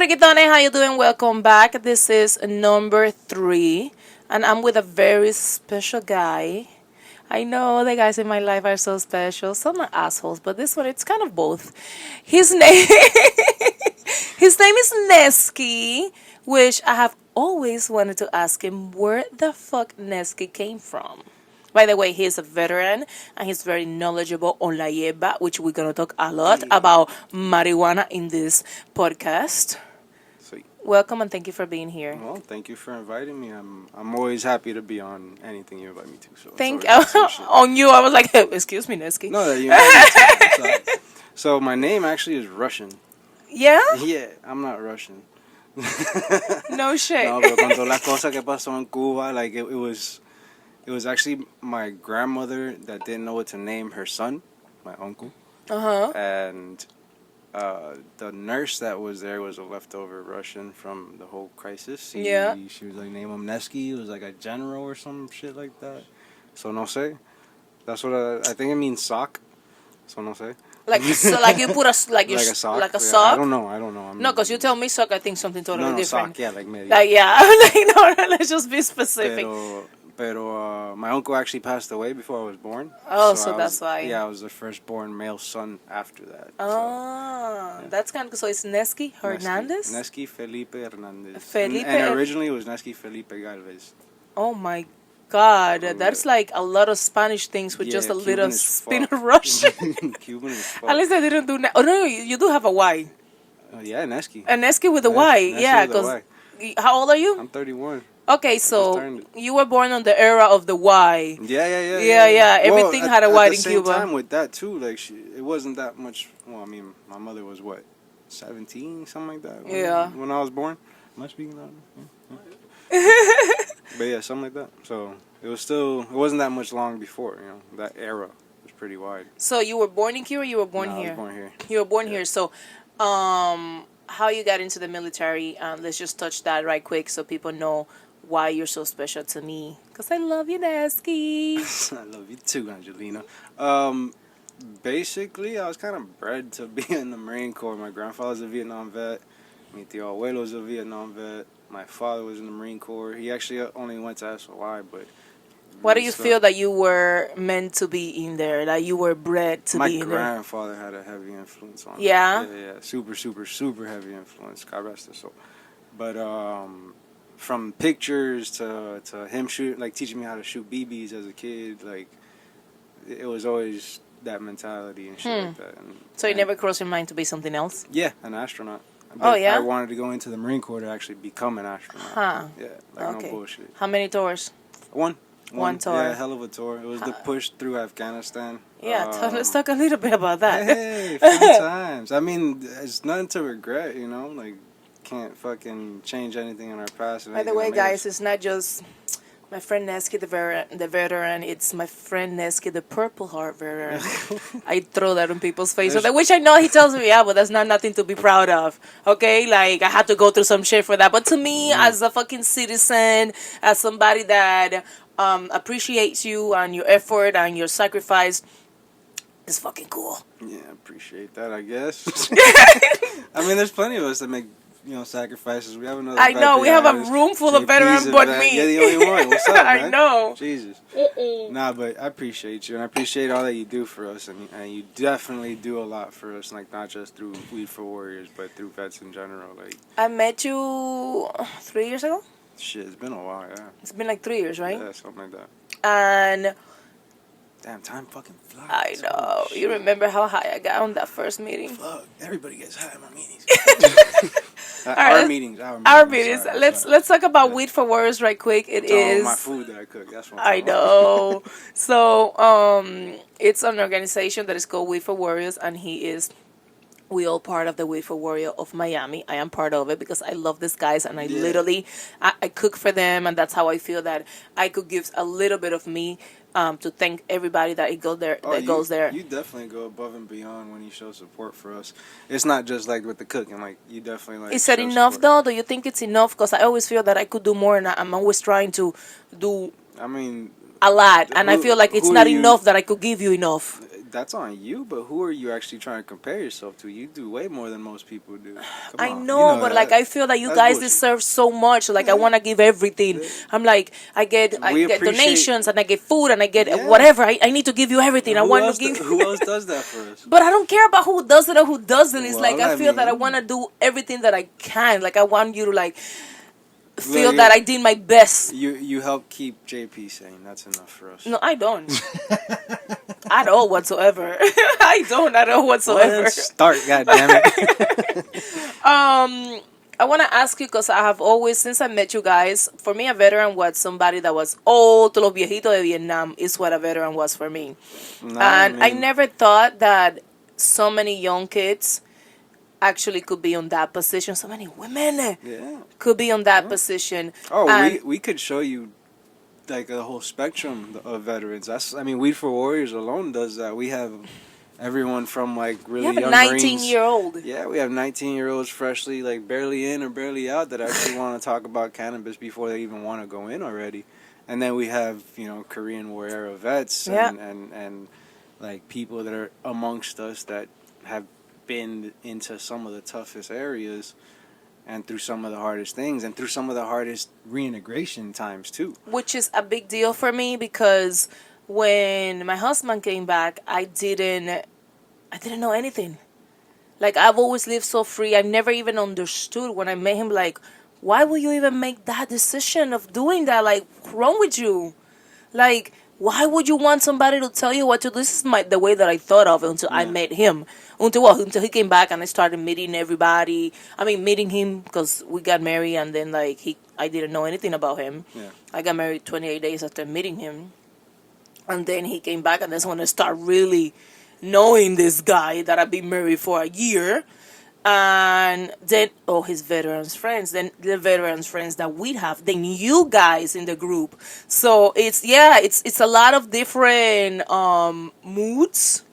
Riquitones, how you doing? Welcome back. This is number 3, and I'm with a very special guy. I know the guys in my life are so special. Some are assholes, but this one, it's kind of both. His name, his name is Nesqui, which I have always wanted to ask him where the fuck Nesqui came from. By the way, he's a veteran and he's very knowledgeable on la hierba, which we're going to talk a lot about marijuana in this podcast. Sweet. Welcome and thank you for being here. Well, thank you for inviting me. I'm always happy to be on anything you invite me to. So Thank on you. I was like, excuse me, Nesqui. No, that you invite me to. So my name actually is Russian. Yeah? Yeah, I'm not Russian. No shit. No, pero con todas las cosas que pasó en Cuba, like it was actually my grandmother that didn't know what to name her son, my uncle. Uh-huh. And the nurse that was there was a leftover Russian from the whole crisis. She was like, name him Nesqui. It was like a general or some shit like that. So no sé. That's what I think it means sock. So no sé. Like you put a like a sock. like a Yeah, sock. I don't know. No, because you tell me sock, I think something totally different. Sock. Yeah, like maybe. Like yeah, like no, let's just be specific. Pero my uncle actually passed away before I was born. Oh, so that's why. Yeah, I was the firstborn male son after that. Oh, yeah. That's kind of so. It's Nesqui Hernandez. Nesqui Felipe Hernandez. Felipe. And originally it was Nesqui Felipe Galvez. Oh my God, that's like a lot of Spanish things with just a Cuban little spin of Russian. Cuban as fuck. At least I didn't do. Oh no, you do have a Y. Yeah, Nesqui. A Nesqui with a Y. Yeah, because how old are you? I'm 31. Okay, so you were born on the era of the Y. Yeah. Everything had a Y in Cuba. At the same time with that too, like it wasn't that much. Well, I mean, my mother was what, 17, something like that. When I was born. Am I speaking loud? Yeah. But yeah, something like that. So it wasn't that much long before. That era was pretty wide. So you were born in Cuba. You were born here. I was born here. You were born here. So, how you got into the military? Let's just touch that right quick so people know why you're so special to me. Because I love you, Nesqui. I love you too, Angelina. Basically, I was kind of bred to be in the Marine Corps. My grandfather's a Vietnam vet. Mi tío abuelo's a Vietnam vet. My father was in the Marine Corps. He actually only went to SOI, but... Why do you feel that you were meant to be in there? That you were bred to be in there? My grandfather had a heavy influence on me. Yeah? Yeah. Super heavy influence. God rest his soul. But, from pictures to him teaching me how to shoot BBs as a kid, like, it was always that mentality and shit like that. So it never crossed your mind to be something else? Yeah, an astronaut. But I wanted to go into the Marine Corps to actually become an astronaut. Huh. Yeah, like no bullshit. How many tours? One tour. Yeah, hell of a tour. It was the push through Afghanistan. Yeah, let's talk a little bit about that. Hey, fun times. I mean, it's nothing to regret, like, can't fucking change anything in our past. By the way, guys, it's not just my friend Nesqui, the veteran. It's my friend Nesqui, the Purple Heart veteran. I throw that in people's faces, which I know he tells me, yeah, but that's not nothing to be proud of. Okay, like I had to go through some shit for that. But to me, as a fucking citizen, as somebody that appreciates you and your effort and your sacrifice, it's fucking cool. Yeah, I appreciate that, I guess. I mean, there's plenty of us that make sacrifices. We have another. I know we have a room full of veterans, but me. You're the only one. What's up, man? I know. Jesus. Nah, but I appreciate you, and I appreciate all that you do for us, and you definitely do a lot for us. Like not just through Weed for Warriors, but through vets in general. Like I met you 3 years ago. Shit, it's been a while. Yeah. It's been like 3 years, right? Yeah, something like that. And. Damn, time fucking flies. I know. You remember how high I got on that first meeting? Fuck. Everybody gets high in my meetings. Our meetings. Sorry. Let's talk about Weed for Warriors right quick. It is my food that I cook. That's what I know. So it's an organization that is called Weed for Warriors, and we all part of the Weed for Warrior of Miami. I am part of it because I love these guys, and I literally I cook for them, and that's how I feel that I could give a little bit of me to thank everybody that goes there. You definitely go above and beyond when you show support for us. It's not just like with the cooking. Like you definitely like. Is that enough though? Do you think it's enough? Because I always feel that I could do more, and I'm always trying to do. I mean, a lot, and I feel like it's not enough that I could give you enough. that's on you. But who are you actually trying to compare yourself to? You do way more than most people do. I know, but like I feel that you guys deserve so much. Like I want to give everything. I'm like I get donations and I get food and I get whatever. I need to give you everything. I want to give. Who else does that for us? But I don't care about who does it or who doesn't. It's like I feel that I want to do everything that I can. Like I want you to like feel that I did my best. You help keep JP sane. That's enough for us. No, I don't. At all whatsoever. I don't at all whatsoever. Well, let's start, goddammit. I want to ask you because I have always, since I met you guys, for me a veteran was somebody that was old. Los viejitos de Vietnam is what a veteran was for me. I never thought that so many young kids actually could be on that position. So many women could be on that position. Oh, we could show you like a whole spectrum of veterans. Weed for Warriors alone does that. We have everyone from like really young Marines. 19-year-old. Yeah, we have 19-year-olds freshly like barely in or barely out that actually want to talk about cannabis before they even want to go in already. And then we have, Korean War era vets and like people that are amongst us that have been into some of the toughest areas and through some of the hardest things and through some of the hardest reintegration times too. Which is a big deal for me because when my husband came back, I didn't know anything. Like I've always lived so free. I never even understood when I met him, like, why would you even make that decision of doing that? Like, what's wrong with you? Like, why would you want somebody to tell you what to do? This is the way that I thought of it until I met him. Until he came back and I started meeting everybody. Meeting him because we got married and then I didn't know anything about him. Yeah. I got married 28 days after meeting him. And then he came back and that's when I started really knowing this guy that I've been married for a year. And then, his veterans friends, then the veterans friends that we have, then you guys in the group. So it's a lot of different moods.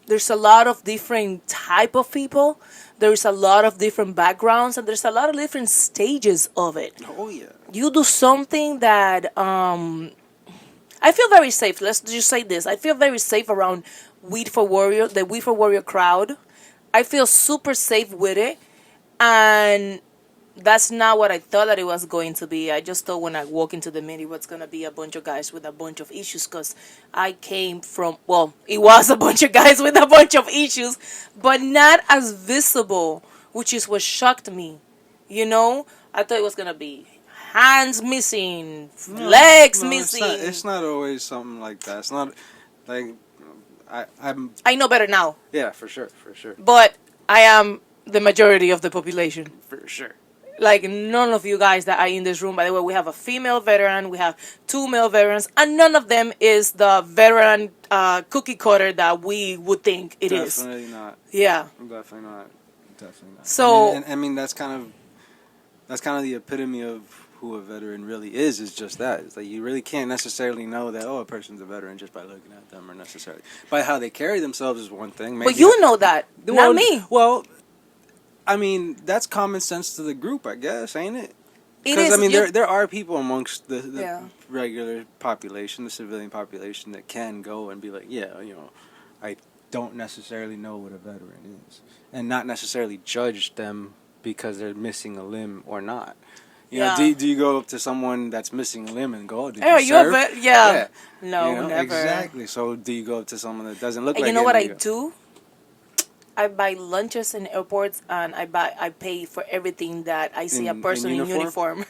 There's a lot of different type of people. There's a lot of different backgrounds, and there's a lot of different stages of it. Oh yeah. You do something that I feel very safe. Let's just say this: I feel very safe around the Weed for Warrior crowd. I feel super safe with it, and that's not what I thought that it was going to be. I just thought when I walk into the meeting, what's going to be a bunch of guys with a bunch of issues, because I came from, it was a bunch of guys with a bunch of issues, but not as visible, which is what shocked me. I thought it was going to be hands missing, legs missing. It's not always something like that. It's not like... I know better now. Yeah, for sure. But I am the majority of the population. For sure. Like, none of you guys that are in this room, by the way, we have a female veteran, we have 2 male veterans, and none of them is the veteran cookie cutter that we would think it is. Definitely not. Yeah. Definitely not. So... that's kind of the epitome of who a veteran really is just that. It's like you really can't necessarily know that, a person's a veteran just by looking at them, or necessarily by how they carry themselves is one thing. Maybe, but you know that, not me. Well, that's common sense to the group, I guess, ain't it? It is. Because, there are people amongst the regular population, the civilian population, that can go and be like, I don't necessarily know what a veteran is. And not necessarily judge them because they're missing a limb or not. Do you go up to someone that's missing a limb and go, did you serve? Yeah. No, never. Exactly. So do you go up to someone that doesn't look like you know what I do? I buy lunches in airports and I pay for everything that I see a person in uniform.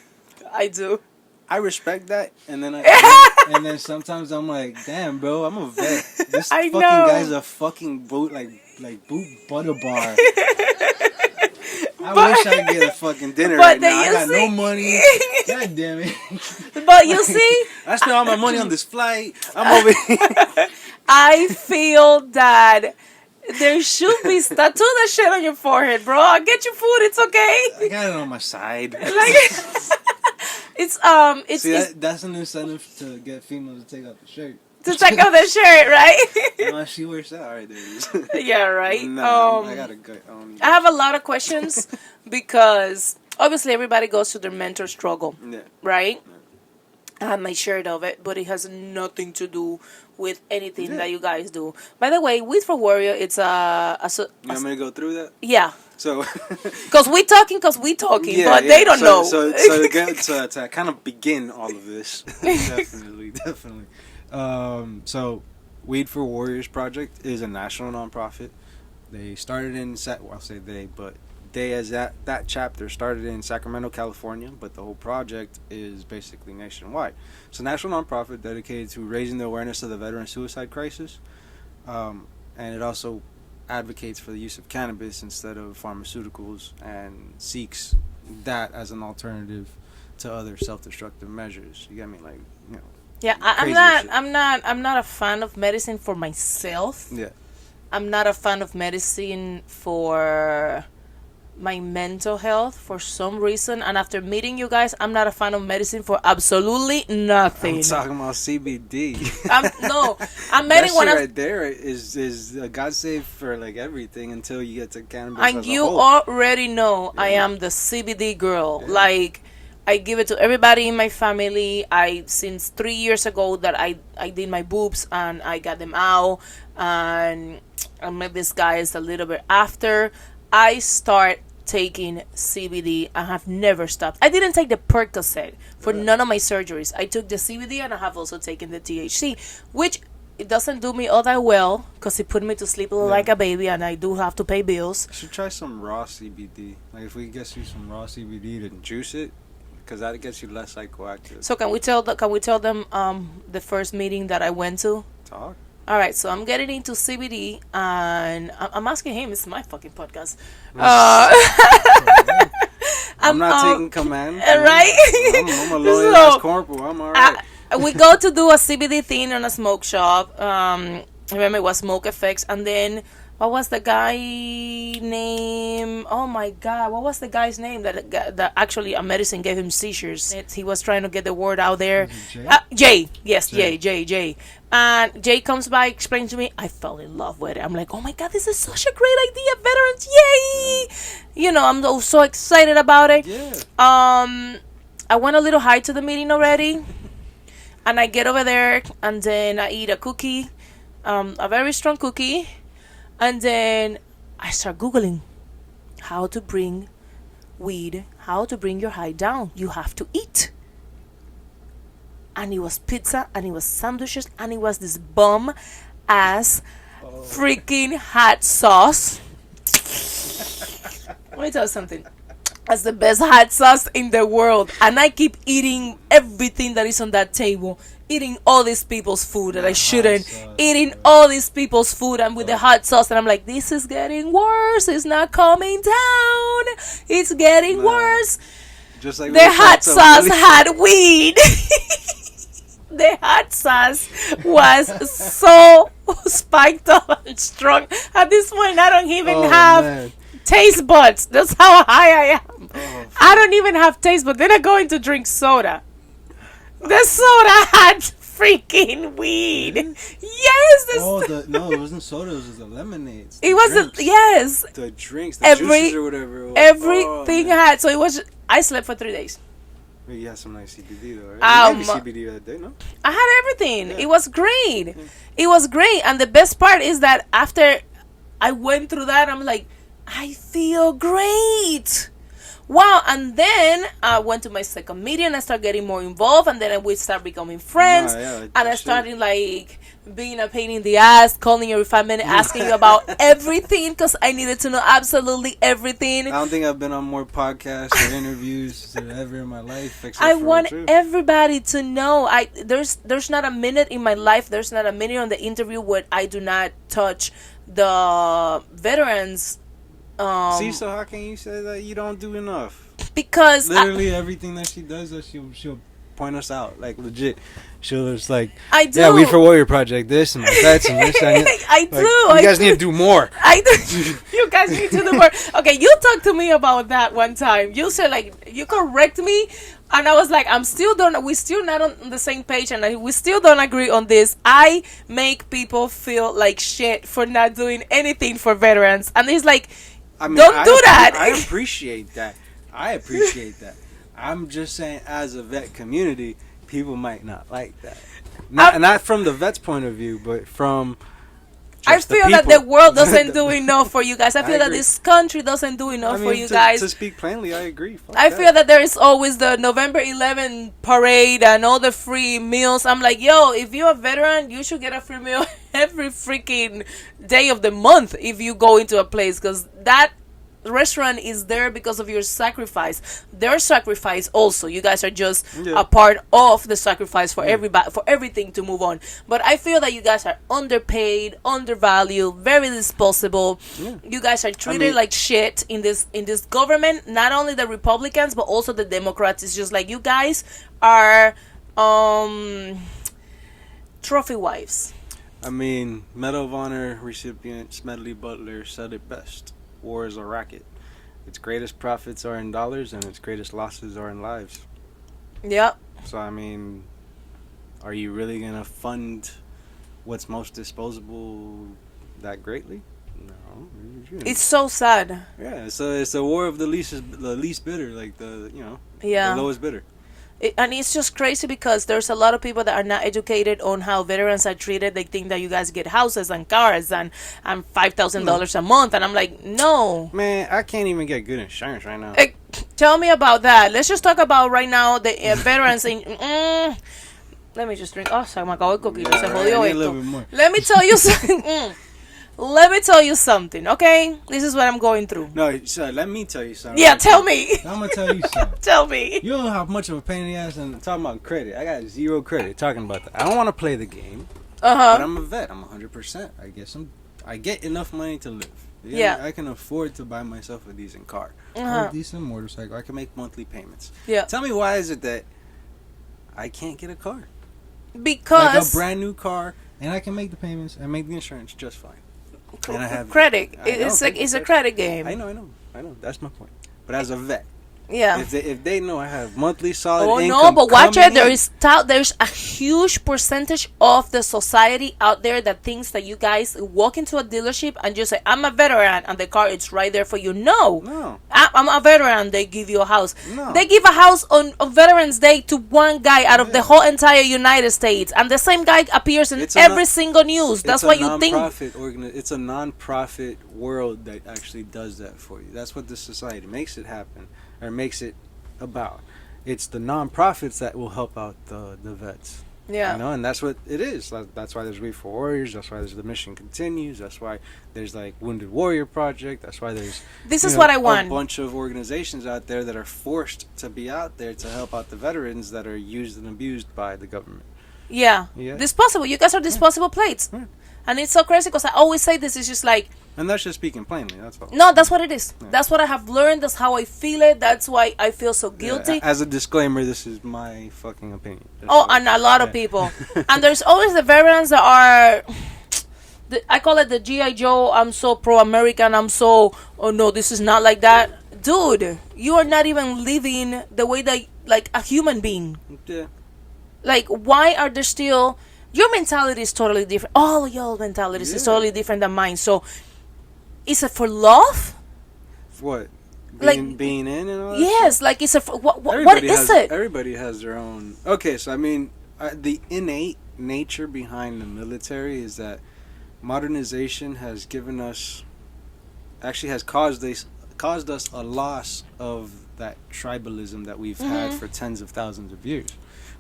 I do. I respect that, and then sometimes I'm like, damn, bro, I'm a vet. This fucking guy's a fucking boot butter bar. I wish I could get a fucking dinner right now. I got no money. God damn it. But you see, I spent all my money on this flight. I'm over here. I feel that there should be tattoo that shit on your forehead, bro. I'll get you food. It's okay. I got it on my side. That's an incentive to get females to take off the shirt. To take off the shirt, right? She wears that. All right, there it is. Yeah, right. No, I got a good. I have a lot of questions because obviously everybody goes through their mental struggle, right? I have my shirt of it, but it has nothing to do with anything that you guys do. By the way, Weed for Warrior, it's You want me to go through that? Yeah. So, Because we talking, but they don't know. To kind of begin all of this, definitely. So, Weed for Warriors Project is a national nonprofit. They started in I'll say they, but they as that chapter started in Sacramento, California, but the whole project is basically nationwide. It's a national nonprofit dedicated to raising the awareness of the veteran suicide crisis, and it also advocates for the use of cannabis instead of pharmaceuticals and seeks that as an alternative to other self-destructive measures. You get me? Like, you know. Yeah, I'm not a fan of medicine for myself. Yeah. I'm not a fan of medicine for my mental health for some reason, and after meeting you guys, I'm not a fan of medicine for absolutely nothing. I'm talking about CBD. I'm meeting one right there is a God save for like everything until you get to cannabis. And you already know I am the CBD girl. Yeah. Like, I give it to everybody in my family. Since 3 years ago that I did my boobs and I got them out, and I met this guy a little bit after I start taking CBD. I have never stopped. I didn't take the Percocet for none of my surgeries. I took the CBD and I have also taken the THC, which it doesn't do me all that well because it put me to sleep like a baby, and I do have to pay bills. You should try some raw CBD. Like, if we get you some raw CBD to juice it, because that gets you less psychoactive. So can we tell them the first meeting that I went to? Talk. All right, so I'm getting into CBD, and I'm asking him. It's my fucking podcast. I'm not taking command. Right? I'm a loyal corporal. I'm all right. We go to do a CBD thing in a smoke shop. Remember, it was Smoke Effects, and then what was the guy name? Oh my God, what was the guy's name that actually a medicine gave him seizures? He was trying to get the word out there. Jay. Yes, Jay. And Jay comes by, explains to me. I fell in love with it. I'm like, oh my God, this is such a great idea, veterans! Yay! You know, I'm so excited about it. Yeah. I went a little high to the meeting already, and I get over there, and then I eat a cookie, a very strong cookie. And then I start Googling how to bring weed, how to bring your high down. You have to eat. And it was pizza, and it was sandwiches, and it was this bum ass freaking hot sauce. Let me tell you something. That's the best hot sauce in the world. And I keep eating everything that is on that table. Eating all these people's food that I shouldn't. Eating all these people's food and with the hot sauce. And I'm like, this is getting worse. It's not coming down. It's getting worse. Just like the hot sauce had weed. The hot sauce was so spiked up and strong. At this point, I don't even have taste buds. That's how high I am. I don't even have taste buds. Then I go in to drink soda. The soda had freaking weed. Yes. No, it wasn't soda. It was the lemonades. It was the drinks, the juices or whatever. It was. Everything had. So it was. I slept for 3 days. You had some nice CBD though, right? You gave me CBD that day, no? I had everything. Yeah. It was great. Yeah. It was great, and the best part is that after I went through that, I'm like, I feel great. Wow. And then I went to my second meeting. I started getting more involved, and then we start becoming friends. And I started like being a pain in the ass, calling you every 5 minutes, asking you about everything because I needed to know absolutely everything. I don't think I've been on more podcasts or interviews than ever in my life. I want everybody to know. There's not a minute in my life. There's not a minute on the interview where I do not touch the veterans. See, so how can you say that you don't do enough? Because literally everything that she does, she'll point us out, like legit. She'll just like, I do. Yeah, Weed for Warrior Project, this and that and this. And I do. You guys need to do more. I do. You guys need to do more. Okay, you talked to me about that one time. You said like you correct me, and I was like, we're still not on the same page, and we still don't agree on this. I make people feel like shit for not doing anything for veterans, and he's like, don't do that. I appreciate that. I'm just saying, as a vet community, people might not like that. Not from the vet's point of view, but from I feel that the world doesn't do enough for you guys. I feel that this country doesn't do enough for you guys. To speak plainly, I agree. I feel that there is always the November 11 parade and all the free meals. I'm like, yo, if you're a veteran, you should get a free meal every freaking day of the month if you go into a place, because that restaurant is there because of your sacrifice. Their sacrifice also, you guys are just a part of the sacrifice for everybody, for everything to move on. But I feel that you guys are underpaid, undervalued, very disposable. You guys are treated like shit in this government. Not only the Republicans but also the Democrats. It's just like you guys are trophy wives. I mean, Medal of Honor recipient Smedley Butler said it best. War is a racket. Its greatest profits are in dollars and its greatest losses are in lives. Yep. So, I mean, are you really going to fund what's most disposable that greatly? No. It's so sad. Yeah, so it's a war of the least bidder, like the lowest bidder. And it's just crazy because there's a lot of people that are not educated on how veterans are treated. They think that you guys get houses and cars and $5,000 a month, and I'm like, no. Man, I can't even get good insurance right now. Tell me about that. Let's just talk about right now the veterans in. Let me just drink. Oh, se me acabó el coquito. Se jodió esto. Let me tell you something. Let me tell you something, okay? This is what I'm going through. No, so let me tell you something. Yeah, tell me. I'm going to tell you something. Tell me. You don't know how much of a pain in the ass, and talking about credit. I got 0 credit talking about that. I don't want to play the game, but I'm a vet. I'm 100%. I get enough money to live. Yeah. I can afford to buy myself a decent car or a decent motorcycle. I can make monthly payments. Yeah. Tell me, why is it that I can't get a car? Because like a brand new car, and I can make the payments and make the insurance just fine. And I have credit. It's a credit game. I know. That's my point. But as a vet, yeah. If they know I have monthly solid income. Oh no, but watch it. There's a huge percentage of the society out there that thinks that you guys walk into a dealership and just say, "I'm a veteran," and the car is right there for you. No. I'm a veteran. They give you a house. No. They give a house on Veterans Day to one guy out of the whole entire United States, and the same guy appears in every single news. That's what you think. It's a non-profit world that actually does that for you. That's what the society makes it happen. Or makes it about. It's the non-profits that will help out the vets. Yeah. You know, and that's what it is. That's why there's We for Warriors. That's why there's The Mission Continues. That's why there's like Wounded Warrior Project. That's why there's what I want. A bunch of organizations out there that are forced to be out there to help out the veterans that are used and abused by the government. Yeah. Disposable. You guys are disposable plates. Yeah. And it's so crazy because I always say this is just like. And that's just speaking plainly, that's all. No, that's what it is. Yeah. That's what I have learned. That's how I feel it. That's why I feel so guilty. As a disclaimer, this is my fucking opinion. And a lot of people. And there's always the veterans that are... I call it the G.I. Joe. I'm so pro-American. I'm so... Oh, no, this is not like that. Dude, you are not even living the way that... Like a human being. Yeah. Like, why are there still... Your mentality is totally different. All your mentalities is totally different than mine. So... Is it for love? What? Being in and all that? Yes, stuff? Like it's a what is it? Everybody has their own. Okay, so I mean, the innate nature behind the military is that modernization has given us, actually has caused us a loss of that tribalism that we've had for tens of thousands of years.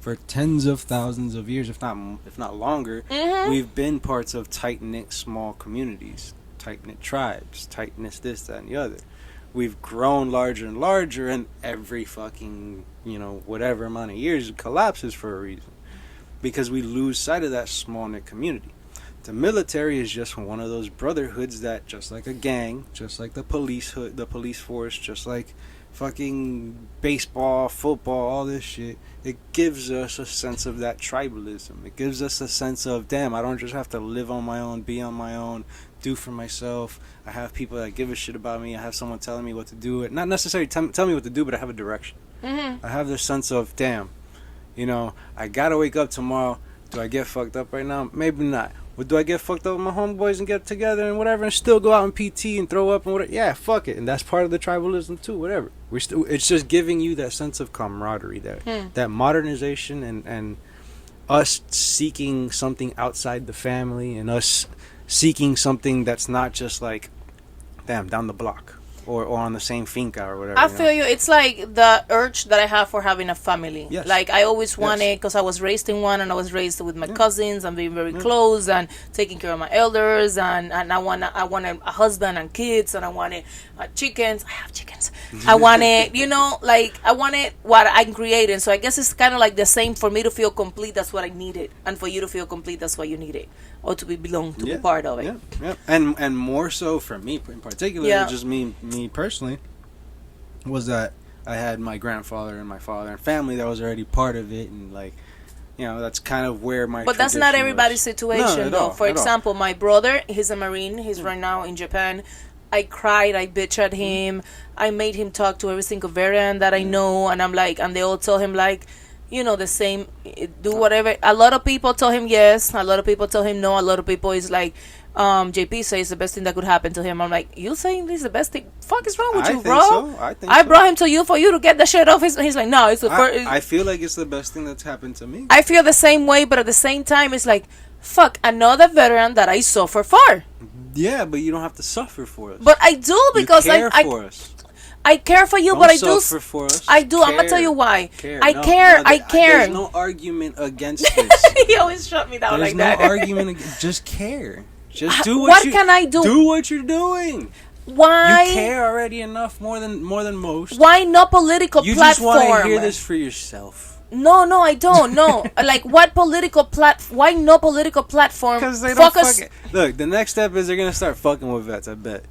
For tens of thousands of years, if not longer, we've been parts of tight-knit small communities. Tight-knit tribes, tight-knit this, that, and the other. We've grown larger and larger, and every fucking, whatever amount of years it collapses for a reason. Because we lose sight of that small-knit community. The military is just one of those brotherhoods that, just like a gang, just like the police force, just like fucking baseball, football, all this shit, it gives us a sense of that tribalism. It gives us a sense of, damn, I don't just have to live on my own, be on my own, do for myself. I have people that give a shit about me. I have someone telling me what to do. Not necessarily tell me what to do, but I have a direction. I have this sense of, damn, I gotta wake up tomorrow. Do I get fucked up right now? Maybe not. But do I get fucked up with my homeboys and get together and whatever and still go out in PT and throw up and whatever? Yeah, fuck it. And that's part of the tribalism too, whatever. It's just giving you that sense of camaraderie, that modernization and us seeking something outside the family and us seeking something that's not just like, damn, down the block. Or on the same finca or whatever. I feel you. It's like the urge that I have for having a family. Yes. Like I always wanted, because I was raised in one, and I was raised with my cousins and being very close and taking care of my elders, and I wanted a husband and kids, and I wanted chickens. I have chickens. I wanted, I wanted what I'm creating. So I guess it's kind of like the same. For me to feel complete, that's what I needed, and for you to feel complete, that's what you needed, or to belong, to be part of it. Yeah. And more so for me in particular, just me personally, was that I had my grandfather and my father and family that was already part of it, and like, that's kind of where my. But that's not everybody's situation, though. For example, all. My brother, he's a Marine. He's right now in Japan. I cried. I bitched at him. I made him talk to every single veteran that I know, and I'm like, and they all tell him like, the same. Do whatever. A lot of people tell him yes. A lot of people tell him no. A lot of people is like. JP says the best thing that could happen to him. I'm like, you saying this is the best thing? Fuck is wrong with you, bro? I think I brought him to you for you to get the shit off. He's like, no, it's the first. I feel like it's the best thing that's happened to me. I feel the same way, but at the same time, it's like, fuck, another veteran that I suffer for. Yeah, but you don't have to suffer for us. But I do, because you care for us. I care for you, don't but I do. Suffer for us. I do. Care. I'm gonna tell you why. Care. I care. I care. There's no argument against this. He always shut me down There's like that. There's no argument. Just care. Just do what can I do? Do what you're doing. Why? You care already enough, more than most. Why no political platform? You just want to hear this for yourself. No, I don't. No, like what political Why no political platform? Because they don't fucking. Look, the next step is they're gonna start fucking with vets. I bet.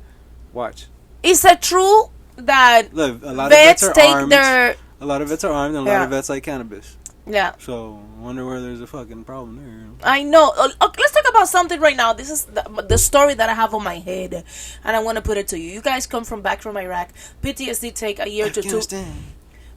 Watch. Is it true that look, a lot vets of vets are take armed. their? A lot of vets are armed, and a lot of vets like cannabis. Yeah. So, I wonder where there's a fucking problem there. I know. Okay, let's talk about something right now. This is the story that I have on my head, and I want to put it to you. You guys come back from Iraq. PTSD take a year to two.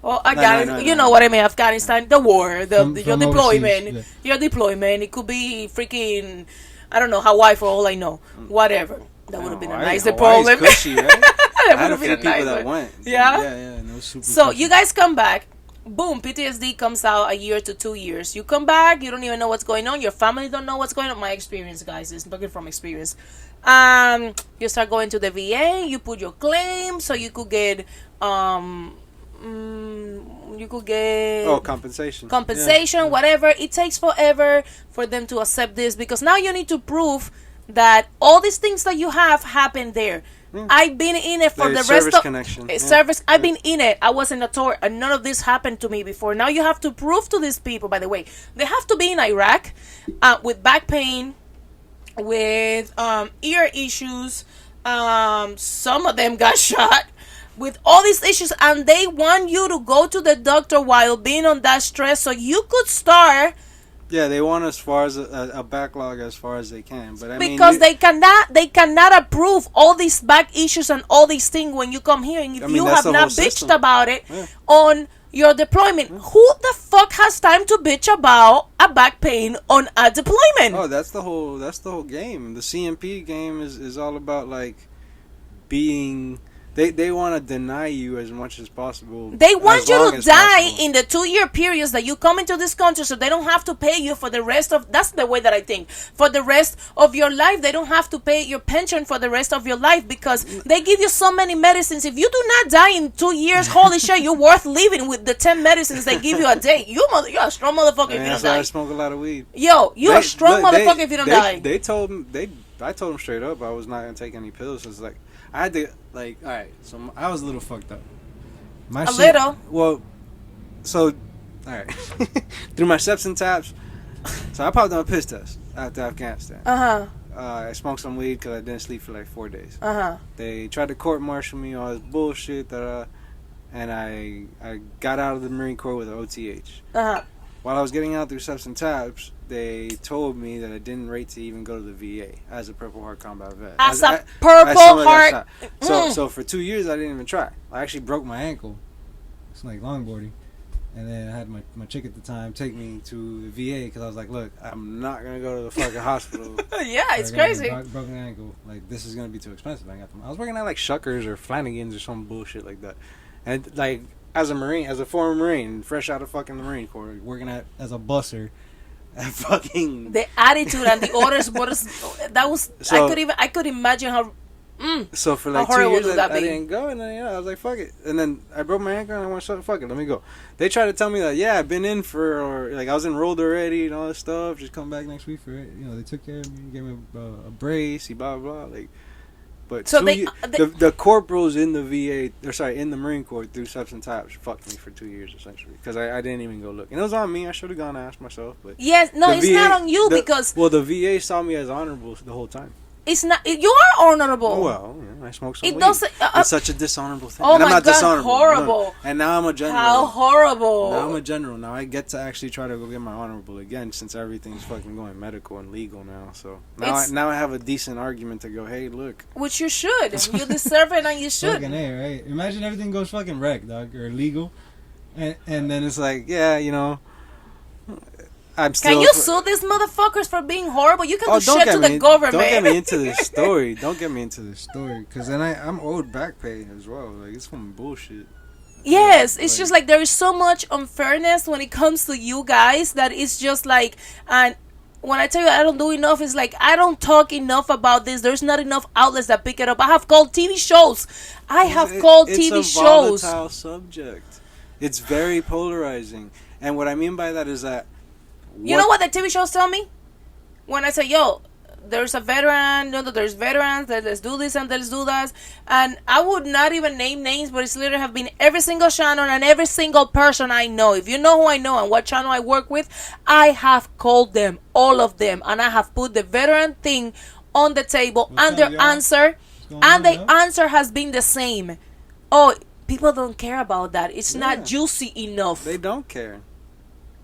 Oh, Afghanistan. You know what I mean? Afghanistan, the war, your deployment, your deployment. It could be freaking, I don't know, Hawaii for all I know. Whatever. That would have been a nice deployment. Cushy, right? That would have been a nice people that went. Yeah. Yeah. No super. So cushy. you guys come back. Boom, PTSD comes out a year to 2 years. You come back, you don't even know what's going on. Your family don't know what's going on. My experience, guys, is talking from experience. You start going to the VA. You put your claim so you could get compensation, whatever. It takes forever for them to accept this, because now you need to prove that all these things that you have happened there. I've been in it for the rest of service. I've been in it. I was in a tour, and none of this happened to me before. Now you have to prove to these people. By the way, they have to be in Iraq with back pain, with ear issues. Some of them got shot with all these issues, and they want you to go to the doctor while being on that stress, so you could start. Yeah, they want as far as a backlog as far as they can, but because they cannot approve all these back issues and all these things when you come here, and if you have not bitched about it on your deployment, who the fuck has time to bitch about a back pain on a deployment? Oh, that's the whole game. The CMP game is all about like being. They want to deny you as much as possible. They want you to die in the 2-year periods that you come into this country, so they don't have to pay you for the rest of. That's the way that I think. For the rest of your life, they don't have to pay your pension for the rest of your life, because they give you so many medicines. If you do not die in 2 years, holy shit, you're worth living with the 10 medicines they give you a day. You're a strong motherfucker if you don't die. I smoke a lot of weed. Yo, you're a strong motherfucker if you don't die. They told me I told them straight up I was not gonna take any pills. It's like I had to all right. So I was a little fucked up. Little. Well, so all right. Through my steps and taps. So I popped on a piss test after Afghanistan. I smoked some weed because I didn't sleep for like 4 days. They tried to court martial me, all this bullshit and I got out of the Marine Corps with an OTH. While I was getting out through steps and taps, they told me that I didn't rate to even go to the VA as a Purple Heart combat vet. As a Purple Heart. So for 2 years I didn't even try. I actually broke my ankle. It's like longboarding. And then I had my chick at the time take me to the VA because I was like, look, I'm not going to go to the fucking hospital. Yeah, it's crazy. Broken ankle. Like, this is going to be too expensive. I was working at like Shuckers or Flanagan's or some bullshit like that. And like, as a Marine, as a former Marine, fresh out of fucking the Marine Corps, working as a busser, and fucking the attitude and the orders was so, I could imagine how. So for like 2 years I didn't go, and then I was like, fuck it. And then I broke my ankle and I went, fuck it, let me go. They tried to tell me that, yeah, I've been in or like I was enrolled already and all this stuff, just come back next week for it. They took care of me, gave me a brace, blah blah blah. Like, but so the corporals in the VA, in the Marine Corps through substance types fucked me for 2 years essentially because I didn't even go look, and it was on me. I should have gone and asked myself, but yes, no, it's not on you because the VA saw me as honorable the whole time. It's not. You are honorable. Oh, well, I smoke some weed. Doesn't. It's such a dishonorable thing. Oh and I'm my not God, dishonorable. horrible. No. And now I'm a general. How horrible. Now I'm a general. Now I get to actually try to go get my honorable again since everything's fucking going medical and legal now. So now I have a decent argument to go, hey, look. Which you should. You deserve it and you should. Fucking A, right? Imagine everything goes fucking wreck, dog, or illegal. And then it's like, yeah, Can you sue these motherfuckers for being horrible? You can do shit to the government. Don't get me into this story. Because then I'm owed back pay as well. Like, it's some bullshit. Yes, it's just like there is so much unfairness when it comes to you guys that it's just like, and when I tell you I don't do enough, it's like I don't talk enough about this. There's not enough outlets that pick it up. I have called TV shows. It's a volatile subject. It's very polarizing. And what I mean by that is that you know what the TV shows tell me? When I say, yo, there's a veteran, there's veterans, let's do this and let's do that. And I would not even name names, but it's literally have been every single channel and every single person I know. If you know who I know and what channel I work with, I have called them, all of them. And I have put the veteran thing on the table and their answer. And the answer has been the same. Oh, people don't care about that. It's not juicy enough. They don't care.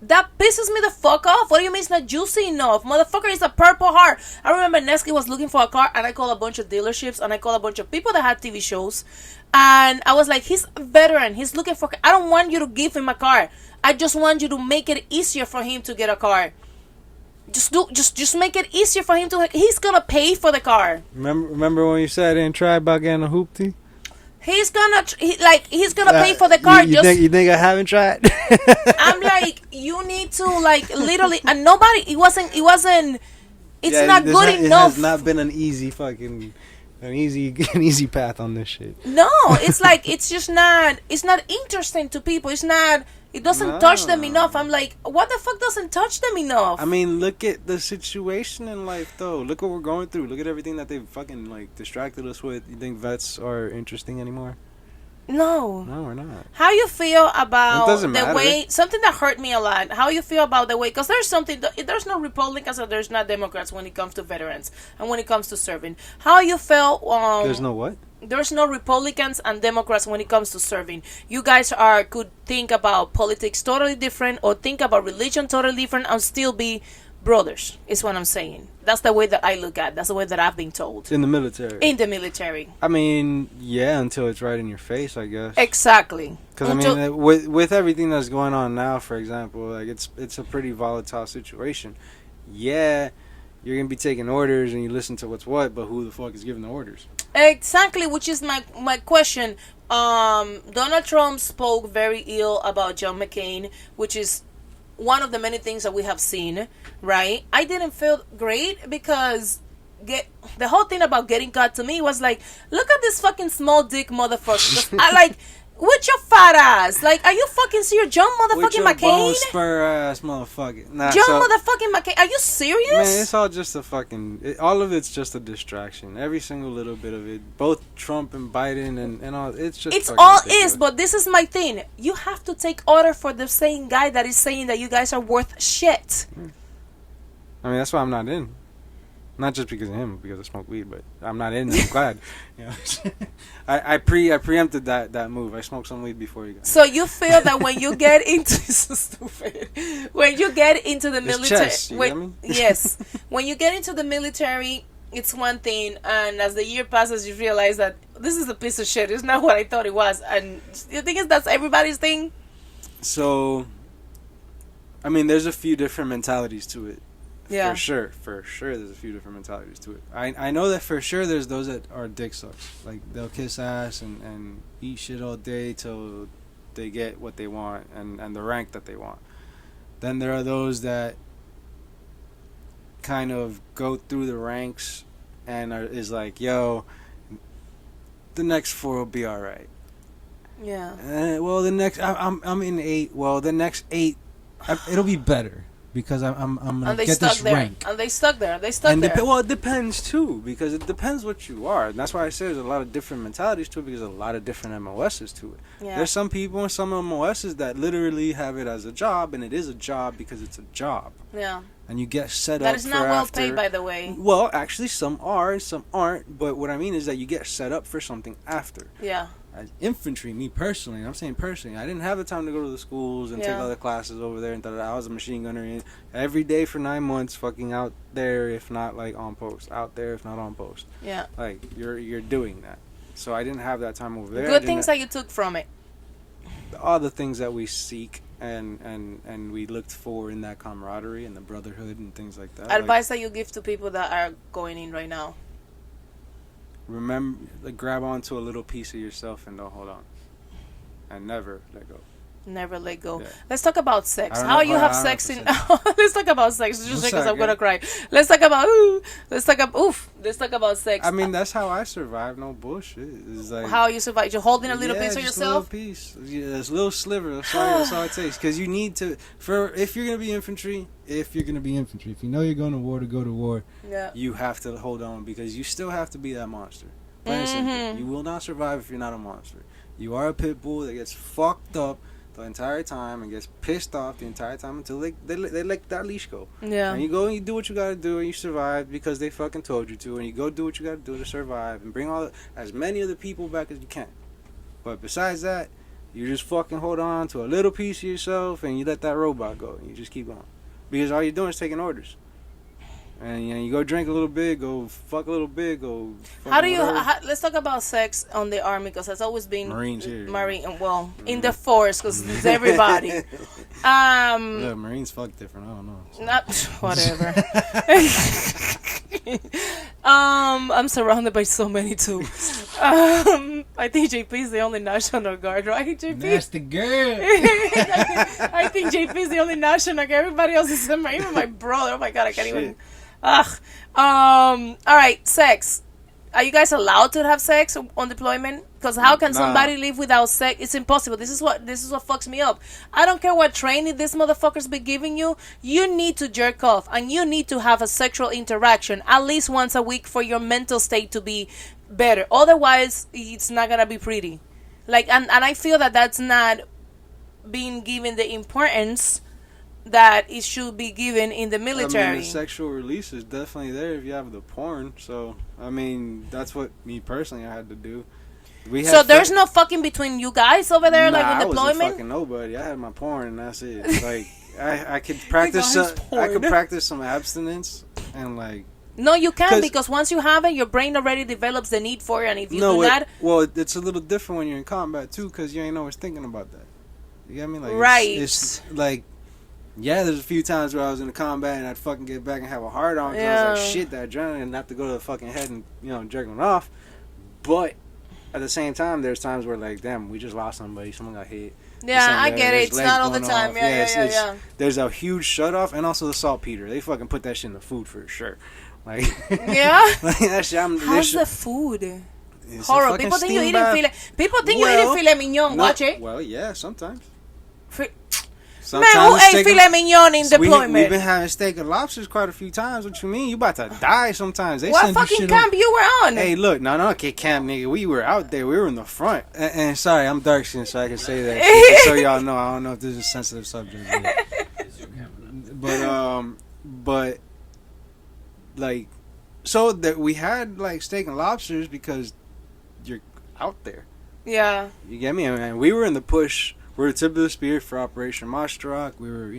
That pisses me the fuck off. What do you mean it's not juicy enough? Motherfucker, it's a Purple Heart. I remember Nesqui was looking for a car and I called a bunch of dealerships and I called a bunch of people that had TV shows. And I was like, he's a veteran. He's looking for... I don't want you to give him a car. I just want you to make it easier for him to get a car. Just make it easier for him to... He's gonna pay for the car. Remember when you said I didn't try about getting a hoopty? He's gonna pay for the car. You think I haven't tried? I'm like, you need to like literally, and nobody. It wasn't. It's not good enough. It has not been an easy path on this shit. No, it's like it's just not. It's not interesting to people. It's not. It doesn't touch them enough. I'm like, what the fuck doesn't touch them enough? I mean, look at the situation in life, though. Look what we're going through. Look at everything that they've fucking, like, distracted us with. You think vets are interesting anymore? No. No, we're not. How you feel about the matter. way... Something that hurt me a lot. How you feel about the way... Because there's no Republicans or there's not Democrats when it comes to veterans. And when it comes to serving. How you feel... there's no what? There's no Republicans and Democrats when it comes to serving. You guys could think about politics totally different or think about religion totally different and still be brothers, is what I'm saying. That's the way that I look at it. That's the way that I've been told. In the military. In the military. I mean, yeah, until it's right in your face, I guess. Exactly. Because, I mean, with everything that's going on now, for example, like it's a pretty volatile situation. Yeah, you're going to be taking orders and you listen to what's what, but who the fuck is giving the orders? Exactly, which is my question. Donald Trump spoke very ill about John McCain, which is one of the many things that we have seen, right? I didn't feel great because the whole thing about getting caught to me was like, look at this fucking small dick motherfucker. I like... With your fat ass. Like, are you fucking serious? John motherfucking McCain? Bone spur ass motherfucker. Nah, John motherfucking McCain. Are you serious? Man, it's all just a fucking... all of it's just a distraction. Every single little bit of it. Both Trump and Biden and all... It's just... It's all ridiculous. But this is my thing. You have to take order for the same guy that is saying that you guys are worth shit. I mean, that's why I'm not in. Not just because of him, because I smoke weed, but I'm not in. I'm glad. You know? I preempted that move. I smoked some weed before you got. So you feel that when you get into so stupid, when you get into the military, yes, when you get into the military, it's one thing, and as the year passes, you realize that this is a piece of shit. It's not what I thought it was, and the thing is, that's everybody's thing. So, I mean, there's a few different mentalities to it. Yeah. For sure, there's a few different mentalities to it. I know that for sure there's those that are dick sucks. Like, they'll kiss ass and eat shit all day till they get what they want and the rank that they want. Then there are those that kind of go through the ranks and is like, yo, the next 4 will be alright. Yeah. Well, the next, I'm in 8. Well, the next 8, it'll be better. Because I'm gonna get this rank. And they stuck there. Well, it depends too, because it depends what you are, and that's why I say there's a lot of different mentalities to it, because there's a lot of different MOSs to it. Yeah. There's some people in some MOSs that literally have it as a job, and it is a job because it's a job. Yeah. And you get set up. That is not well paid, by the way. Well, actually, some are and some aren't. But what I mean is that you get set up for something after. Yeah. As infantry, me personally, and I'm saying personally, I didn't have the time to go to the schools and take other classes over there. And I was a machine gunner every day for 9 months, fucking out there, if not like on post. Out there, if not on post. Yeah. Like you're doing that. So I didn't have that time over there. Good things that you took from it. All the things that we seek and we looked for in that camaraderie and the brotherhood and things like that. Advice that you give to people that are going in right now. Remember, grab onto a little piece of yourself and don't hold on, and never let go. Never let go. Yeah. Let's talk about sex. How you have sex in? Let's talk about sex. Just because I'm gonna cry. Let's talk about. Let's talk about sex. I mean, that's how I survive. No bullshit. It's like how you survive. You're holding a little piece of yourself. A little piece. Yeah, this little sliver. That's all it takes. Because you need to. If you're gonna be infantry. If you know you're going to war to go to war. Yeah. You have to hold on, because you still have to be that monster. Plain and simple. You will not survive if you're not a monster. You are a pit bull that gets fucked up the entire time and gets pissed off the entire time until they let that leash go. Yeah. And you go and you do what you gotta do and you survive because they fucking told you to, and you go do what you gotta do to survive and bring as many of the people back as you can. But besides that, you just fucking hold on to a little piece of yourself and you let that robot go and you just keep going. Because all you're doing is taking orders. And you go drink a little bit, go fuck a little bit, go. How do you? Let's talk about sex on the army, because that's always been Marines here. Well, in the force, because it's everybody. Look, Marines fuck different. I don't know. Not whatever. I'm surrounded by so many too. I think JP is the only National Guard, right? JP. That's the girl. I think JP is the only National Guard. Everybody else is even my brother. Oh my god, I can't even. Ugh. All right, sex. Are you guys allowed to have sex on deployment? Because how can somebody live without sex? It's impossible. This is what fucks me up. I don't care what training these motherfuckers be giving you. You need to jerk off and you need to have a sexual interaction at least once a week for your mental state to be better. Otherwise, it's not gonna be pretty. Like, and I feel that that's not being given the importance that it should be given in the military. I mean, the sexual release is definitely there if you have the porn. So, I mean, that's what me personally I had to do. So there's no fucking between you guys over there, like on deployment? I wasn't fucking nobody. I had my porn and that's it. Like, I could practice I could practice some abstinence and like. No, you can't, because once you have it, your brain already develops the need for it, and if you do not... Well, it's a little different when you're in combat, too, because you ain't always thinking about that. You get me? Like, right. It's like, yeah, there's a few times where I was in the combat and I'd fucking get back and have a hard on, because I was like, shit, that adrenaline, and have to go to the fucking head and, jerk it off. But at the same time, there's times where, like, damn, we just lost somebody, someone got hit. Yeah, I get it. It's not all the time. Yeah. There's a huge shut-off, and also the saltpeter. They fucking put that shit in the food for sure. Like, yeah. Like that shit, how's the food? Horrible. People think you eating filet. People think you eating filet mignon. Watch it. Well, yeah, sometimes. Man, who ate filet mignon in deployment? We've been having steak and lobsters quite a few times. What you mean? You about to die sometimes. What fucking camp you were on? Hey, look, no, camp, nigga. We were out there. We were in the front. And sorry, I'm dark skinned, so I can say that. Just so y'all know, I don't know if this is a sensitive subject. But like, so that we had like steak and lobsters because you're out there. Yeah. You get me? And we were in the push. We were the tip of the spear for Operation Mostrock. We were,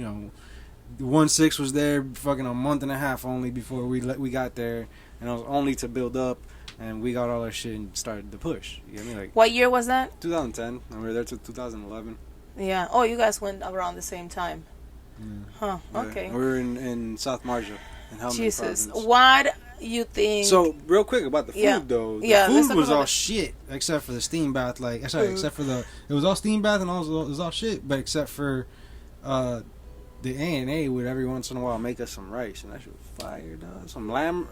1-6 was there fucking a month and a half only before we got there, and it was only to build up, and we got all our shit and started the push. You get me? Like, what year was that? 2010, and we were there till 2011. Yeah. Oh, you guys went around the same time. Yeah. Huh. Yeah. Okay. We were in South Marja, in Helmand Jesus. province. What you think? So real quick about the Yeah. food though, the Yeah, let's food talk was about all the- shit except for the steam bath. Like sorry, except for it was all steam bath and it was all shit, but except for the A&A would every once in a while make us some rice, and that shit was fire, dog. Some lamb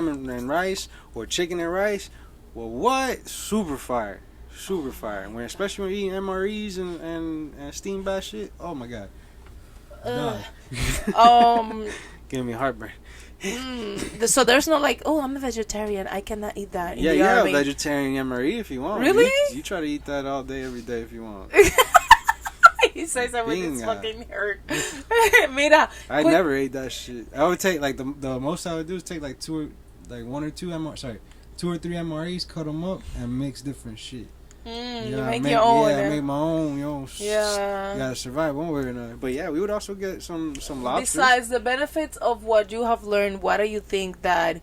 and rice, or chicken and rice. Well, what? Super fire, super fire. When especially when you're eating MREs and steam bath shit. Oh my god. Uh, Dog. Giving me heartburn. So there's no like, oh, I'm a vegetarian, I cannot eat that. In Yeah, the you have army. vegetarian MRE if you want. Really? You try to eat that all day, every day if you want. He says that with his Binga. fucking hurt. Mira. I quit- never ate that shit. I would take like the most I would do is take like one or two two or three MREs, cut them up and mix different shit. You make your own. Yeah, I make my own. You know, Yeah. you gotta survive one way or another. But yeah, we would also get some lobsters. Besides the benefits of what you have learned, what do you think that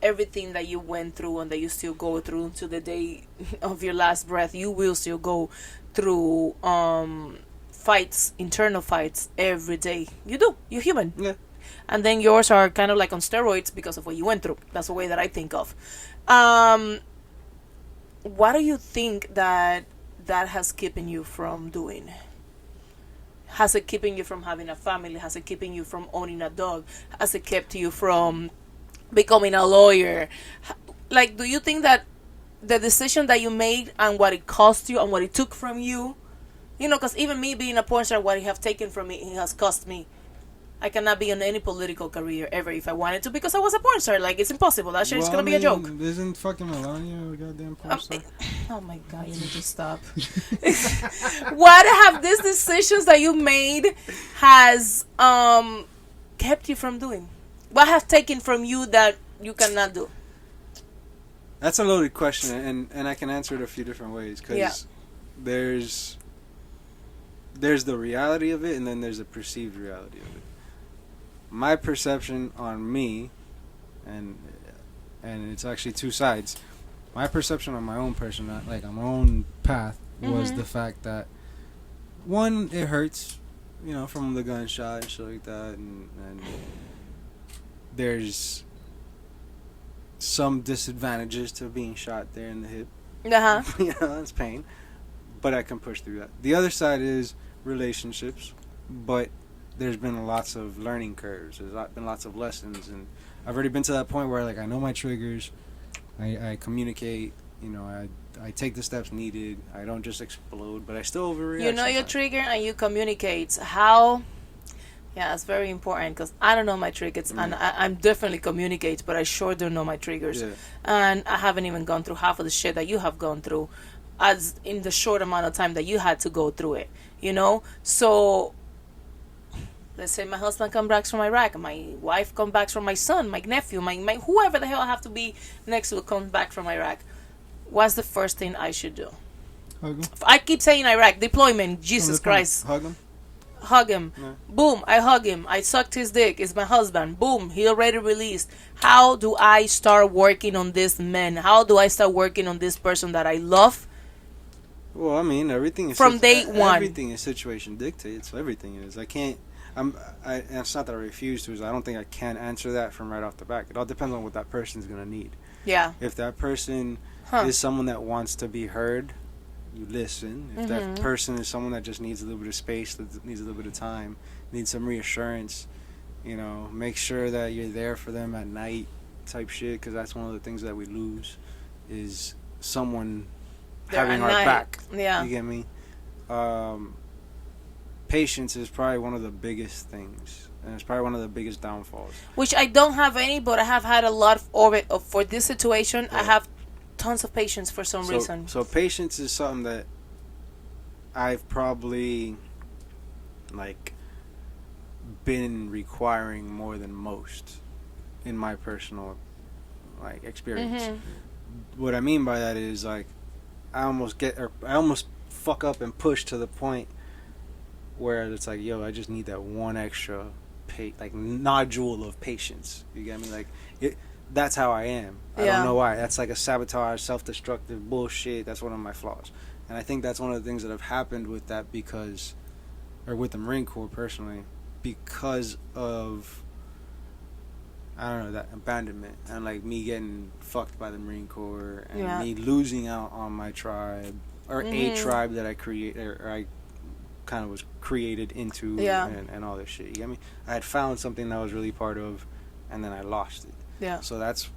everything that you went through and that you still go through to the day of your last breath, you will still go through fights, internal fights every day. You do. You're human. Yeah. And then yours are kind of like on steroids because of what you went through. That's the way that I think of. What do you think that has keeping you from doing? Has it keeping you from having a family? Has it keeping you from owning a dog? Has it kept you from becoming a lawyer? Like, do you think that the decision that you made and what it cost you and what it took from you, you know, because even me being a porn star, what it have taken from me, it has cost me. I cannot be in any political career ever if I wanted to because I was a porn star. Like, it's impossible. That shit is gonna be a joke. Isn't fucking Melania a goddamn porn star? Oh my god, you need to stop. What have these decisions that you made has kept you from doing? What has taken from you that you cannot do? That's a loaded question, and I can answer it a few different ways because there's the reality of it, and then there's the perceived reality of it. My perception on me, and it's actually two sides. My perception on my own person, like on my own path, was the fact that one, it hurts, you know, from the gunshot and shit like that, and there's some disadvantages to being shot there in the hip. You know, it's pain, but I can push through that. The other side is relationships, but there's been lots of learning curves. There's been lots of lessons, and I've already been to that point where like I know my triggers. I communicate. You know, I take the steps needed. I don't just explode, but I still overreact. You know your trigger and you communicate. How? Yeah, it's very important because I don't know my triggers, and I'm definitely communicate, but I sure don't know my triggers. Yeah. And I haven't even gone through half of the shit that you have gone through, as in the short amount of time that you had to go through it. You know, so let's say my husband comes back from Iraq, my wife comes back from my son, my nephew, my whoever the hell I have to be next to comes back from Iraq. What's the first thing I should do? Hug him. I keep saying Iraq deployment. Jesus Christ. Hug him. Hug him. Yeah. Boom, I hug him. I sucked his dick. It's my husband. Boom, he already released. How do I start working on this man? How do I start working on this person that I love? Well, I mean, everything is From day one. Everything is situation dictates. Everything is. I can't. And it's not that I refuse to. I don't think I can answer that from right off the back. It all depends on what that person's gonna need. Yeah. If that person is someone that wants to be heard, you listen. If that person is someone that just needs a little bit of space, that needs a little bit of time, needs some reassurance, you know, make sure that you're there for them at night, type shit. Because that's one of the things that we lose, is someone having our back. Yeah. You get me? Patience is probably one of the biggest things, and it's probably one of the biggest downfalls. Which I don't have any, but I have had a lot of it. For this situation, I have tons of patience for some reason. So patience is something that I've probably like been requiring more than most in my personal like experience. What I mean by that is like I almost fuck up and push to the point where it's like, yo, I just need that one extra nodule of patience. You get me? Like that's how I am. I don't know why. That's like a sabotage, self-destructive bullshit. That's one of my flaws. And I think that's one of the things that have happened with that with the Marine Corps personally, because of, I don't know, that abandonment and like me getting fucked by the Marine Corps and me losing out on my tribe or a tribe that I I kind of was created into and all this shit. You get me? I had found something that I was really part of, and then I lost it. Yeah. So that's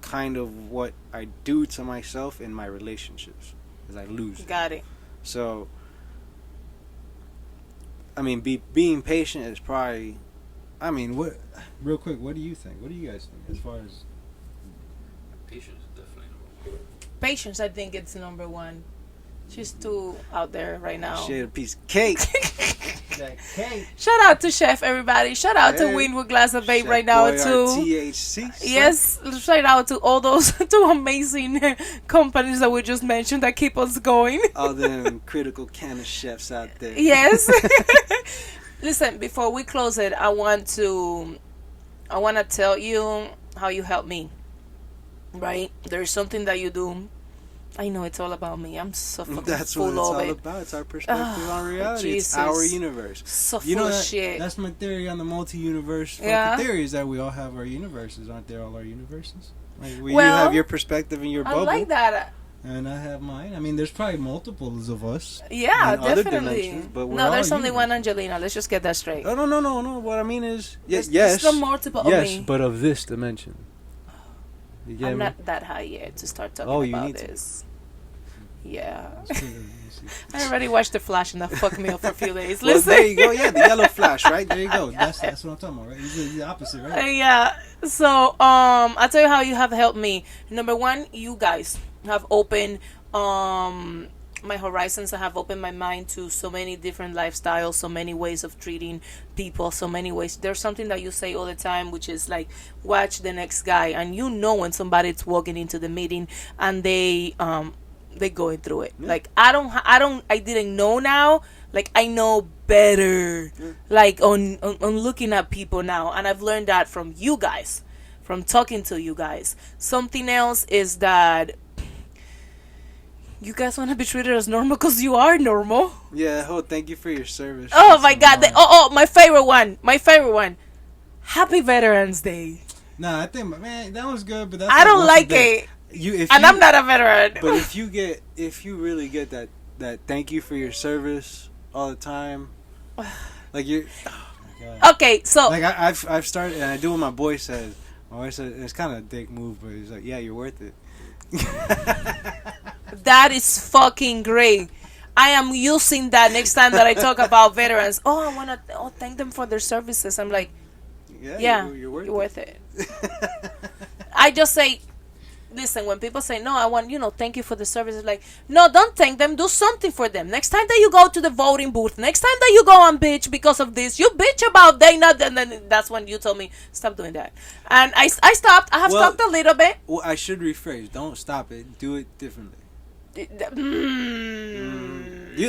kind of what I do to myself in my relationships, is I lose. Got it. So, I mean, being patient is probably. I mean, real quick, what do you think? What do you guys think as far as patience? Is definitely number one. Patience, I think it's number one. She's too out there right now. She had a piece of cake. Shout out to Chef, everybody. Shout out to Winwood Glass of Vape right now too. THC. Yes, shout out to all those two amazing companies that we just mentioned that keep us going. All them critical can of chefs out there. Yes. Listen, before we close it, I want to tell you how you help me. Right? There's something that you do. I know it's all about me. I'm so fucking That's full what it's of all it. about. It's our perspective on reality. Jesus. It's our universe. So full of shit. That's my theory on the multi-universe. Theory is that we all have our universes. Aren't there all our universes? Like, you have your perspective in your bubble. I like that. And I have mine. I mean, there's probably multiples of us. Yeah, definitely. But no, there's only one Angelina. Let's just get that straight. Oh, no. What I mean is, yes. There's the multiple of me. Yes, but of this dimension. I'm not that high yet to start talking about this. Yeah. I already watched The Flash and that fucked me up for a few days. Well, Listen. there you go. Yeah, the yellow Flash, right? There you go. That's what I'm talking about, right? He's the opposite, right? Yeah. So, I'll tell you how you have helped me. Number one, you guys have opened my horizons. I have opened my mind to so many different lifestyles, so many ways of treating people, so many ways. There's something that you say all the time, which is like, watch the next guy. And you know when somebody's walking into the meeting and they're going through it. Like, I didn't know now. Like, I know better. Like, on looking at people now. And I've learned that from you guys, from talking to you guys. Something else is that you guys want to be treated as normal because you are normal. Yeah. Oh, thank you for your service. Oh my God. My favorite one. Happy Veterans Day. Nah, I think, man, that was good, but that's I don't like it. I'm not a veteran. But if you really get that thank you for your service all the time, like you're. Oh my God. Okay, so like I've started, and I do what my boy says. My boy says it's kind of a dick move, but he's like, yeah, you're worth it. That is fucking great. I am using that next time that I talk about veterans. I want to thank them for their services. I'm like, yeah, you're worth it. I just say, listen, when people say, no, I want, thank you for the services, like, no, don't thank them. Do something for them. Next time that you go to the voting booth, next time that you go and bitch because of this, you bitch about they not, and then that's when you told me, stop doing that. And I stopped. I have stopped a little bit. Well, I should rephrase. Don't stop it. Do it differently. You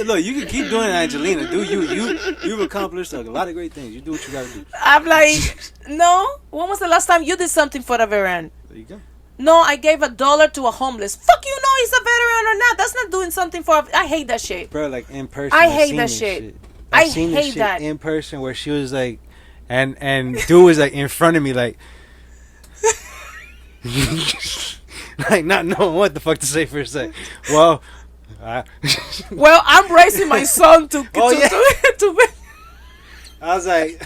can keep doing it, Angelina. Do you've accomplished a lot of great things. You do what you gotta do. I'm like, no. When was the last time you did something for a veteran? There you go. No, I gave $1 to a homeless. Fuck, you know he's a veteran or not. That's not doing something for. I hate that shit, bro. Like in person, I hate that shit. I hate that in person where she was like, and dude was like in front of me like. Like not knowing what the fuck to say for a sec. Well, I'm raising my son to I was like,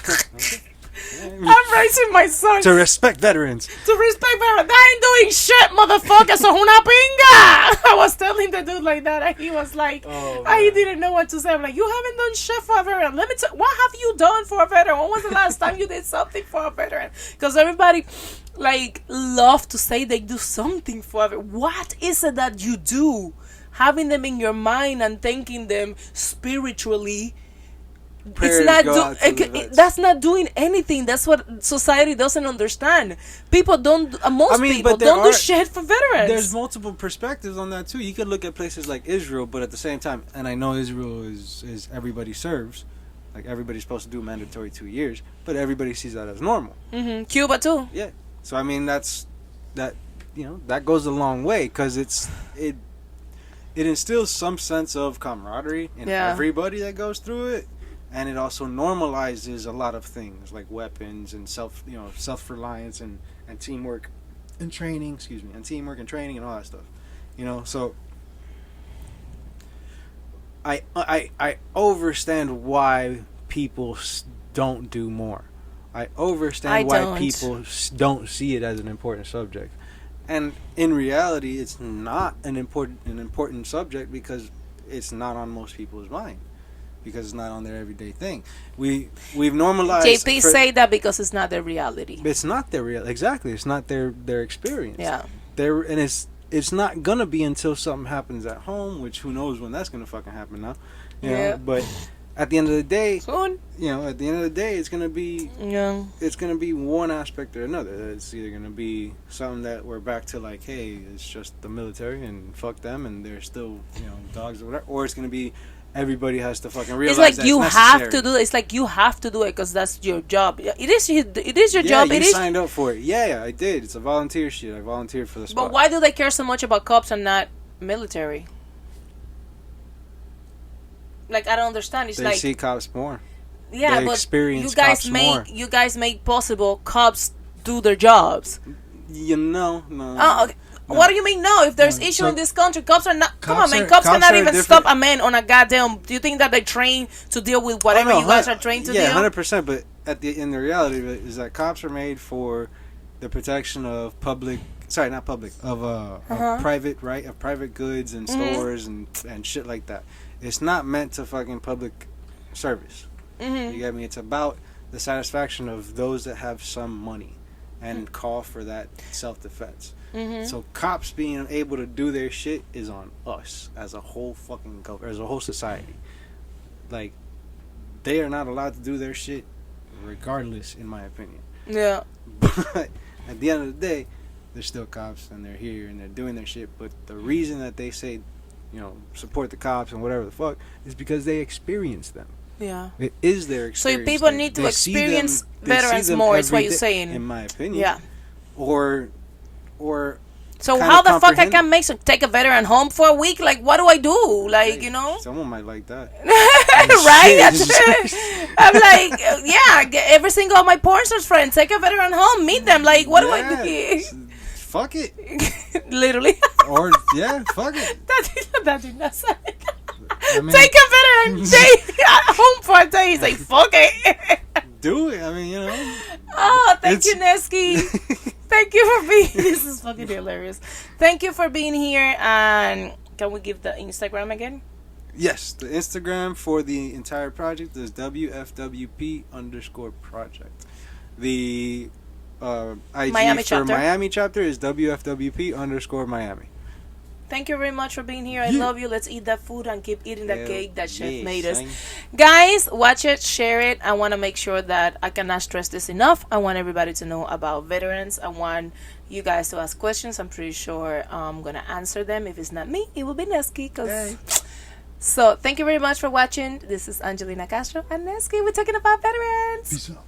I'm raising my son to respect veterans. To respect veterans. I ain't doing shit, motherfucker. So una pinga. I was telling the dude like that, and he was like, he didn't know what to say. I'm like, you haven't done shit for a veteran. Let me tell. What have you done for a veteran? When was the last time you did something for a veteran? Because everybody love to say they do something for it. What is it that you do? Having them in your mind and thanking them spiritually, that's not doing anything. That's what society doesn't understand. People don't people don't do shit for veterans. There's multiple perspectives on that too. You could look at places like Israel, but at the same time, and I know Israel is everybody serves, like everybody's supposed to do mandatory 2 years, but everybody sees that as normal. Cuba too. Yeah. So I mean that goes a long way because it instills some sense of camaraderie in everybody that goes through it, and it also normalizes a lot of things like weapons and self-reliance and teamwork and training. And teamwork and training and all that stuff. So I overstand why people don't do more. I overstand why people don't see it as an important subject. And in reality, it's not an important subject because it's not on most people's mind. Because it's not on their everyday thing. We've normalized. JP say that because it's not their reality. It's not their real. Exactly, it's not their experience. Yeah. And it's not gonna be until something happens at home, which who knows when that's gonna fucking happen now. You know, but at the end of the day, soon. At the end of the day, it's gonna be it's gonna be one aspect or another. It's either gonna be something that we're back to like, hey, it's just the military and fuck them, and they're still dogs or whatever, or it's gonna be everybody has to fucking realize it's like that you it's have to do it. It's like you have to do it because that's your job. It is your job. You signed up for it. Yeah, I did. It's a volunteer shit. I volunteered for the spot. But why do they care so much about cops and not military? Like, I don't understand. It's they like see cops more. Yeah, they but experience you guys cops more. You guys make possible cops do their jobs. No. Oh, okay. No. What do you mean no? If there's issue in this country, cops are not. Come on, man. Cops cannot even stop a man on a goddamn. Do you think that they train to deal with whatever you guys are trained to deal? Yeah, 100%. But in the reality is that cops are made for the protection of public. Sorry, not public. Of private of private goods and stores and shit like that. It's not meant to fucking public service. You get me? It's about the satisfaction of those that have some money and call for that self-defense. So cops being able to do their shit is on us as a whole fucking as a whole society. Like, they are not allowed to do their shit regardless, in my opinion. Yeah. But at the end of the day, they're still cops and they're here and they're doing their shit. But the reason that they say, support the cops and whatever the fuck is because they experience them. Yeah. It is their experience. So people need to experience veterans more, is what you're saying. In my opinion. Yeah. Or so how the fuck I can take a veteran home for a week? Like, what do I do? Like, someone might like that. Right? I'm like, get every single of my porn stars friends, take a veteran home, meet them. Like, what do I do? Fuck it. Literally. Or fuck it. That did not sound. Take a veteran home for a day. He's like, fuck it. Do it. Oh, thank you, Nesqui. Thank you for being. This is fucking hilarious. Thank you for being here. And can we give the Instagram again? Yes, the Instagram for the entire project is WFWP_project. The IG Miami for chapter. Miami chapter is WFWP_Miami. Thank you very much for being here. I love you. Let's eat that food and keep eating that cake that Chef made us. Guys, watch it, share it. I want to make sure that I cannot stress this enough. I want everybody to know about veterans. I want you guys to ask questions. I'm pretty sure I'm going to answer them. If it's not me, it will be Nesqui. So thank you very much for watching. This is Angelina Castro and Nesqui. We're talking about veterans. Peace out.